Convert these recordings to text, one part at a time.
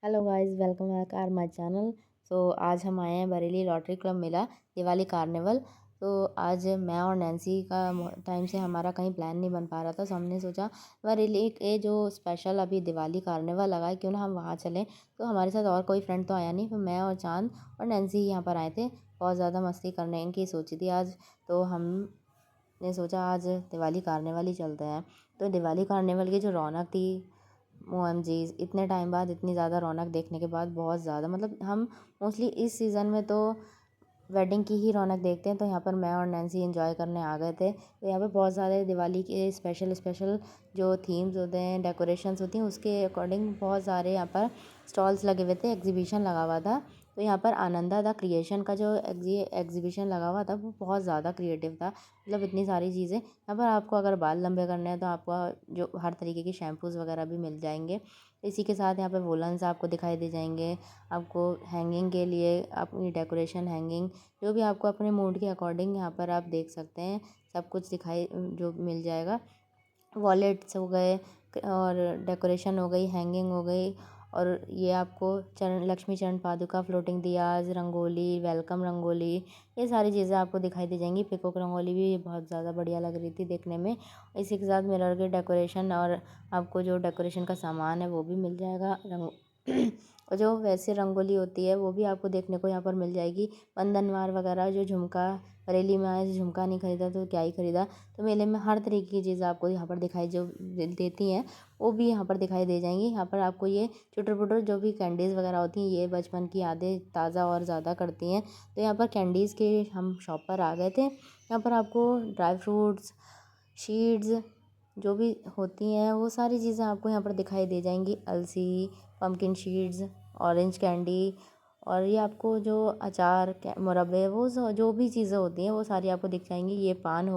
Hello guys, welcome back are my channel. आज हम आए हैं Bareilly lottery club mela Diwali carnival. तो आज मैं और नैन्सी का टाइम से हमारा कहीं प्लान नहीं बन पा रहा था, तो हमने सोचा बरेली ये जो स्पेशल अभी दिवाली कार्निवल लगा है, क्यों ना हम वहाँ चलें। तो हमारे साथ और कोई फ्रेंड तो आया नहीं, फिर मैं और चांद और नैन्सी ही यहाँ पर आए थे। बहुत ज़्यादा मस्ती करने की सोची थी आज। तो हमने सोचा आज दिवाली कार्निवल ही चलते हैं। तो दिवाली कार्निवल की जो रौनक थी, OMG, इतने टाइम बाद इतनी ज़्यादा रौनक देखने के बाद बहुत ज़्यादा, मतलब हम मोस्टली इस सीज़न में तो वेडिंग की ही रौनक देखते हैं। तो यहाँ पर मैं और नैन्सी एंजॉय करने आ गए थे। तो यहाँ पे बहुत सारे दिवाली के स्पेशल स्पेशल जो थीम्स होते हैं, डेकोरेशंस होती हैं, उसके अकॉर्डिंग बहुत सारे यहाँ पर स्टॉल्स लगे हुए थे, एग्जीबिशन लगा हुआ था। तो यहाँ पर आनंदा द क्रिएशन का जो एग्जीबिशन लगा हुआ था वो बहुत ज़्यादा क्रिएटिव था। मतलब इतनी सारी चीज़ें यहाँ पर, आपको अगर बाल लंबे करने हैं तो आपको जो हर तरीके के शैम्पूज़ वगैरह भी मिल जाएंगे। इसी के साथ यहाँ पे वुलन्स आपको दिखाई दे जाएंगे। आपको हैंगिंग के लिए अपनी डेकोरेशन हैंगिंग जो भी आपको अपने मूड के अकॉर्डिंग यहाँ पर आप देख सकते हैं, सब कुछ दिखाई जो मिल जाएगा। वॉलेट्स हो गए और डेकोरेशन हो गई, हैंगिंग हो गई, और ये आपको चरण लक्ष्मी चरण पादुका, फ्लोटिंग दियाज, रंगोली, वेलकम रंगोली, ये सारी चीज़ें आपको दिखाई दे जाएंगी। पिकॉक रंगोली भी बहुत ज़्यादा बढ़िया लग रही थी देखने में। इसी के साथ मिरर के डेकोरेशन और आपको जो डेकोरेशन का सामान है वो भी मिल जाएगा। और जो वैसे रंगोली होती है वो भी आपको देखने को यहाँ पर मिल जाएगी। बंधनवार वगैरह, जो झुमका, बरेली में आए झुमका नहीं खरीदा तो क्या ही खरीदा। तो मेले में हर तरीके की चीज़ें आपको यहाँ पर दिखाई जो देती हैं वो भी यहाँ पर दिखाई दे जाएंगी। यहाँ पर आपको ये चुटर पुटर जो भी कैंडीज़ वगैरह होती हैं, ये बचपन की यादें ताज़ा और ज़्यादा करती हैं। तो यहाँ पर कैंडीज़ के हम शॉप पर आ गए थे। यहाँ पर आपको ड्राई फ्रूट्स, शीड्स जो भी होती हैं वो सारी चीज़ें आपको यहाँ पर दिखाई दे जाएंगी। अलसी, पम्पकिन शीड्स, ऑरेंज कैंडी, और ये आपको जो अचार मुरब्बे, वो जो भी चीज़ें होती हैं वो सारी आपको दिख जाएंगी। ये पान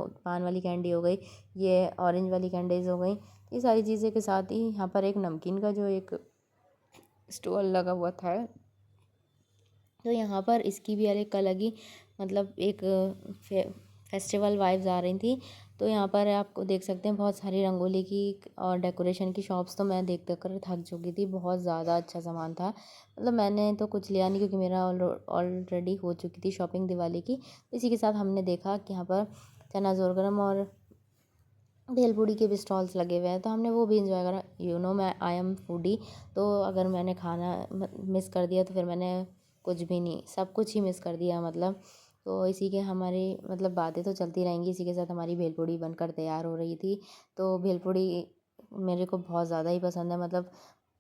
वाली कैंडी हो गई, ये ऑरेंज वाली कैंडीज़ हो गई। ये सारी चीज़ें के साथ ही यहाँ पर एक नमकीन का जो एक स्टॉल लगा हुआ था। तो यहाँ पर इसकी भी एक अलग ही, मतलब एक फेस्टिवल वाइब्स आ रही थी। तो यहाँ पर आपको देख सकते हैं बहुत सारी रंगोली की और डेकोरेशन की शॉप्स। तो मैं देख कर थक चुकी थी, बहुत ज़्यादा अच्छा सामान था। मतलब मैंने तो कुछ लिया नहीं क्योंकि मेरा ऑलरेडी हो चुकी थी शॉपिंग दिवाली की। इसी के साथ हमने देखा कि यहाँ पर चना जोरगरम और भेलपूड़ी के भी स्टॉल्स लगे हुए हैं, तो हमने वो भी इंजॉय करा। मैं आई एम फूडी, तो अगर मैंने खाना मिस कर दिया तो फिर मैंने कुछ भी नहीं, सब कुछ ही मिस कर दिया मतलब। तो इसी के हमारी मतलब बातें तो चलती रहेंगी। इसी के साथ हमारी भेलपूड़ी बनकर तैयार हो रही थी। तो भेलपूड़ी मेरे को बहुत ज़्यादा ही पसंद है, मतलब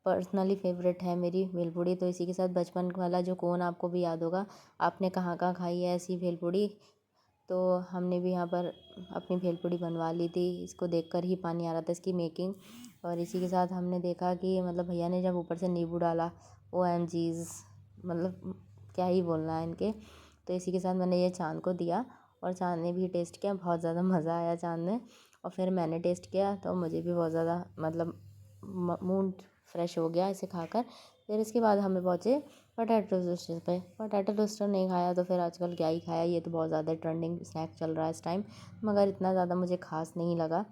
पर्सनली फेवरेट है मेरी भेलपूड़ी। तो इसी के साथ बचपन वाला जो कोन आपको भी याद होगा, आपने कहाँ कहाँ खाई है ऐसी भेलपूड़ी। तो हमने भी यहाँ पर अपनी भेलपूड़ी बनवा ली थी। इसको देखकर ही पानी आ रहा था इसकी मेकिंग। और इसी के साथ हमने देखा कि मतलब भैया ने जब ऊपर से नींबू डाला, OMGs, मतलब क्या ही बोलना है इनके। तो इसी के साथ मैंने ये चाँद को दिया और चाँद ने भी टेस्ट किया, बहुत ज़्यादा मज़ा आया चाँद ने। और फिर मैंने टेस्ट किया तो मुझे भी बहुत ज़्यादा मतलब मूड फ्रेश हो गया इसे खाकर। फिर इसके बाद हमें पहुँचे पोटैटो टोस्टर पे। पोटैटो टोस्टर नहीं खाया तो फिर आजकल क्या ही खाया, ये तो बहुत ज़्यादा ट्रेंडिंग स्नैक चल रहा है इस टाइम। मगर इतना ज़्यादा मुझे खास नहीं लगा।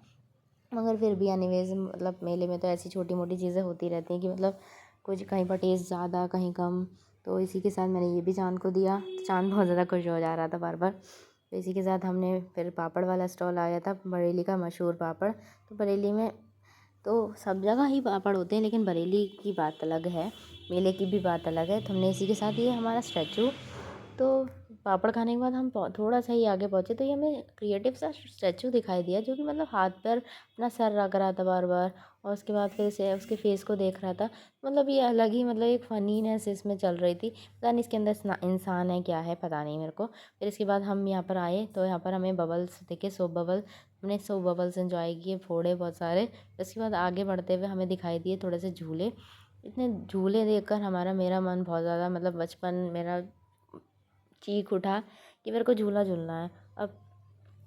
मगर फिर भी एनीवेज, मतलब मेले में तो ऐसी छोटी मोटी चीज़ें होती रहती हैं कि मतलब कुछ कहीं पर टेस्ट ज़्यादा कहीं कम। तो इसी के साथ मैंने ये भी चाँद को दिया, तो चाँद बहुत ज़्यादा खुश हो जा रहा था बार बार। तो इसी के साथ हमने फिर पापड़ वाला स्टॉल आया था, बरेली का मशहूर पापड़। तो बरेली में तो सब जगह ही पापड़ होते हैं, लेकिन बरेली की बात अलग है, मेले की भी बात अलग है। तो हमने इसी के साथ ये हमारा स्टैचू, तो पापड़ खाने के बाद हम थोड़ा सा ही आगे पहुँचे तो ये हमें क्रिएटिव सा स्टैचू दिखाई दिया, जो कि मतलब हाथ पर अपना सर रख रहा था बार बार, और उसके बाद फिर से उसके फेस को देख रहा था। मतलब ये अलग ही, मतलब एक फ़नीनेस इसमें चल रही थी। पता नहीं इसके अंदर इंसान है क्या है, पता नहीं मेरे को। फिर इसके बाद हम यहाँ पर आए तो यहाँ पर हमें बबल्स दिखे, सोप बबल। हमने सोप बबल्स एंजॉय किए, फोड़े बहुत सारे। उसके बाद आगे बढ़ते हुए हमें दिखाई दिए थोड़े से झूले। इतने झूले देखकर हमारा मेरा मन बहुत ज़्यादा, मतलब बचपन मेरा चीख उठा कि मेरे को झूला झूलना है। अब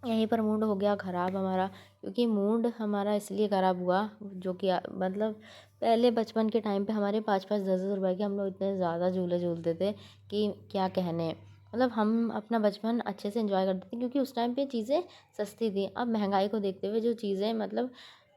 यहीं पर मूड हो गया ख़राब हमारा, क्योंकि मूड हमारा इसलिए ख़राब हुआ जो कि मतलब पहले बचपन के टाइम पे हमारे 5-5 10-10 रुपए के हम लोग इतने ज़्यादा झूले झूलते थे कि क्या कहने। मतलब हम अपना बचपन अच्छे से एंजॉय करते थे क्योंकि उस टाइम पे चीज़ें सस्ती थी। अब महंगाई को देखते हुए जो चीज़ें मतलब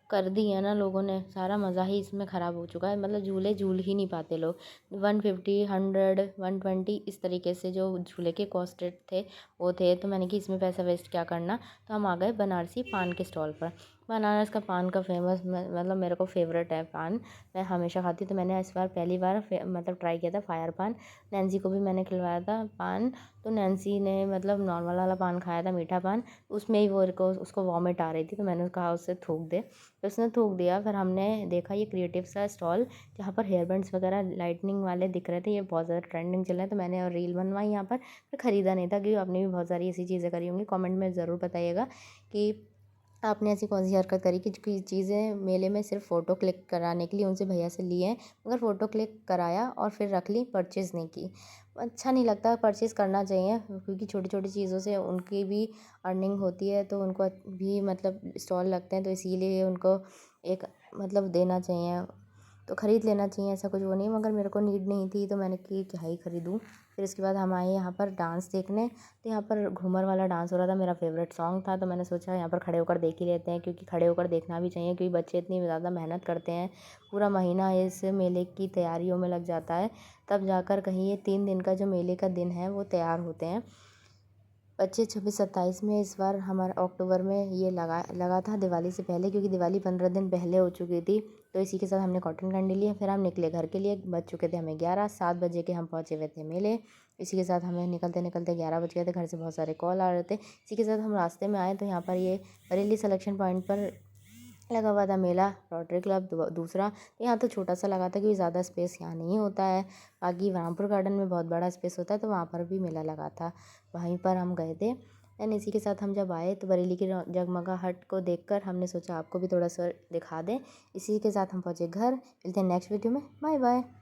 कर दी है ना लोगों ने, सारा मज़ा ही इसमें ख़राब हो चुका है। मतलब झूले झूल ही नहीं पाते लोग। 150, 100, 120 इस तरीके से जो झूले के कॉस्टेड थे वो थे। तो मैंने कि इसमें पैसा वेस्ट क्या करना, तो हम आ गए बनारसी पान के स्टॉल पर। बनारस का पान का फेमस मतलब मेरे को फेवरेट है पान, मैं हमेशा खाती हूँ। तो मैंने इस बार पहली बार मतलब ट्राई किया था फायर पान। नैन्सी को भी मैंने खिलवाया था पान। तो नैन्सी ने मतलब नॉर्मल वाला पान खाया था, मीठा पान। उसमें ही वो उसको वॉमिट आ रही थी, तो मैंने कहा उससे थूक दे, तो उसने थूक दिया। फिर हमने देखा ये क्रिएटिव सा स्टॉल जहाँ पर हेयर बैंड्स वगैरह लाइटनिंग वाले दिख रहे थे, ये बहुत ज़्यादा ट्रेंडिंग चल रहा है। तो मैंने और रील बनवाई यहाँ पर ख़रीदा नहीं था, क्योंकि आपने भी बहुत सारी ऐसी चीज़ें करी होंगी। कमेंट में ज़रूर बताइएगा कि आपने ऐसी कौन सी हरकत करी कि कोई चीज़ें मेले में सिर्फ फ़ोटो क्लिक कराने के लिए उनसे भैया से लिए हैं, मगर फ़ोटो क्लिक कराया और फिर रख ली, परचेज़ नहीं की। अच्छा नहीं लगता, परचेज़ करना चाहिए, क्योंकि छोटी छोटी चीज़ों से उनकी भी अर्निंग होती है। तो उनको भी मतलब स्टॉल लगते हैं, तो इसीलिए उनको एक मतलब देना चाहिए, तो ख़रीद लेना चाहिए, ऐसा कुछ वो नहीं। मगर मेरे को नीड नहीं थी, तो मैंने कि क्या ही ख़रीदूँ। फिर इसके बाद हम आए यहाँ पर डांस देखने। तो यहाँ पर घूमर वाला डांस हो रहा था, मेरा फेवरेट सॉन्ग था। तो मैंने सोचा यहाँ पर खड़े होकर देख ही लेते हैं, क्योंकि खड़े होकर देखना भी चाहिए, क्योंकि बच्चे इतनी ज़्यादा मेहनत करते हैं, पूरा महीना इस मेले की तैयारियों में लग जाता है, तब जाकर कहीं ये 3 दिन का जो मेले का दिन है वो तैयार होते हैं। 25, 26, 27 में इस बार हमारा अक्टूबर में ये लगा था, दिवाली से पहले, क्योंकि दिवाली 15 दिन पहले हो चुकी थी। तो इसी के साथ हमने कॉटन कैंडी लिया। फिर हम निकले घर के लिए, बज चुके थे हमें 11, 7 बजे के हम पहुँचे हुए थे मेले। इसी के साथ हमें निकलते निकलते 11 बज गए थे, घर से बहुत सारे कॉल आ रहे थे। इसी के साथ हम रास्ते में आए, तो यहाँ पर ये बरेली सिलेक्शन पॉइंट पर लगा हुआ था मेला, रोटरी क्लब दूसरा। तो यहाँ तो छोटा सा लगा था, क्योंकि ज़्यादा स्पेस यहाँ नहीं होता है। बाकी रामपुर गार्डन में बहुत बड़ा स्पेस होता है, तो वहाँ पर भी मेला लगा था, वहीं पर हम गए थे। एंड इसी के साथ हम जब आए, तो बरेली की जगमगाहट को देखकर हमने सोचा आपको भी थोड़ा सा दिखा दें। इसी के साथ हम पहुँचे घर। मिलते हैं नेक्स्ट वीडियो में, बाय बाय।